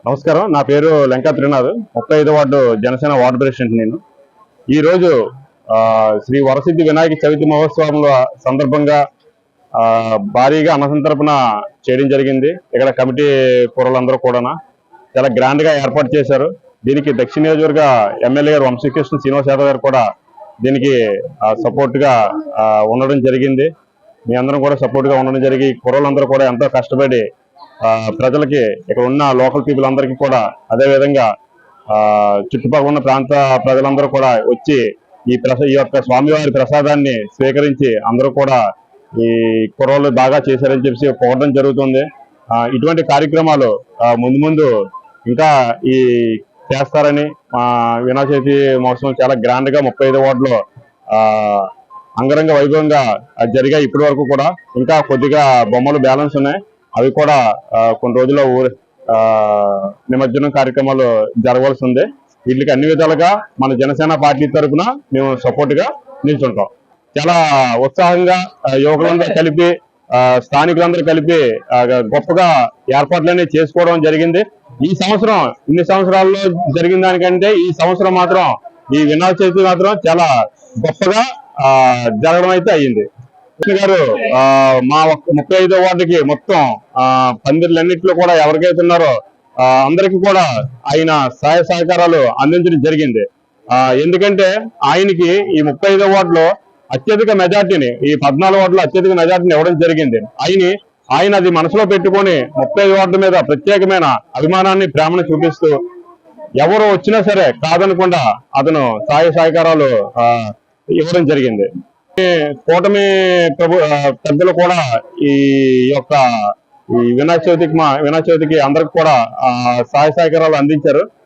నమస్కారం. నా పేరు లంకా త్రినాథ్. 35వ వార్డు జనసేన వార్డు ప్రెసిడెంట్ నేను. ఈ రోజు శ్రీ వరసిద్ధి వినాయక చవితి మహోత్సవంలో సందర్భంగా భారీగా అన్నసంతర్పణ చేయడం జరిగింది. ఇక్కడ కమిటీ కూరలందరూ కూడా చాలా గ్రాండ్ గా ఏర్పాటు చేశారు. దీనికి దక్షిణ నియోజకవర్గ ఎమ్మెల్యే గారు వంశీకృష్ణ శ్రీనివాస్ యాదవ్ గారు కూడా దీనికి సపోర్ట్ గా ఉండడం జరిగింది. మీ అందరం కూడా సపోర్ట్ గా ఉండడం జరిగి కూరలందరూ కూడా ఎంతో కష్టపడి ప్రజలకి ఇక్కడ ఉన్న లోకల్ పీపుల్ అందరికీ కూడా అదే విధంగా చుట్టుపక్కల ఉన్న ప్రాంత ప్రజలందరూ కూడా వచ్చి ఈ యొక్క స్వామివారి ప్రసాదాన్ని స్వీకరించి అందరూ కూడా ఈ కుర్రోళ్ళు బాగా చేశారని చెప్పి పొగడం జరుగుతుంది. ఇటువంటి కార్యక్రమాలు ముందు ముందు ఇంకా ఈ చేస్తారని వినాయక చవితి మహోత్సవం చాలా గ్రాండ్ గా 35వ వార్డులో అంగరంగ వైభవంగా జరిగాయి. ఇప్పటి వరకు కూడా ఇంకా కొద్దిగా బొమ్మలు బ్యాలెన్స్ ఉన్నాయి. అవి కూడా కొన్ని రోజుల్లో నిమజ్జనం కార్యక్రమాలు జరగవలసి ఉంది. వీటికి అన్ని విధాలుగా మన జనసేన పార్టీ తరఫున మేము సపోర్ట్ గా నిల్చుంటాం. చాలా ఉత్సాహంగా యువకులందరూ కలిపి స్థానికులందరూ కలిపి గొప్పగా ఏర్పాట్లన్నీ చేసుకోవడం జరిగింది. ఈ సంవత్సరం ఇన్ని సంవత్సరాల్లో జరిగిన దానికంటే ఈ సంవత్సరం మాత్రం ఈ వినాయక చవితి మాత్రం చాలా గొప్పగా జరగడం అయితే అయ్యింది. గారు మా 35వ వార్డుకి మొత్తం పందిర్లన్నింటిలో కూడా ఎవరికైతే ఉన్నారో అందరికీ కూడా ఆయన సహాయ సహకారాలు అందించడం జరిగింది. ఎందుకంటే ఆయనకి ఈ 35వ వార్డులో అత్యధిక మెజార్టీని, ఈ 14 వార్డులో అత్యధిక మెజార్టీని ఇవ్వడం జరిగింది. ఆయన అది మనసులో పెట్టుకొని 35 వార్డు మీద ప్రత్యేకమైన అభిమానాన్ని, ప్రేమను చూపిస్తూ ఎవరు వచ్చినా సరే కాదనకుండా అతను సహాయ సహకారాలు ఇవ్వడం జరిగింది. కూటమి పెద్దలు కూడా ఈ యొక్క వినాయక చవితికి అందరికి కూడా సహాయ సహకారాలు అందించారు.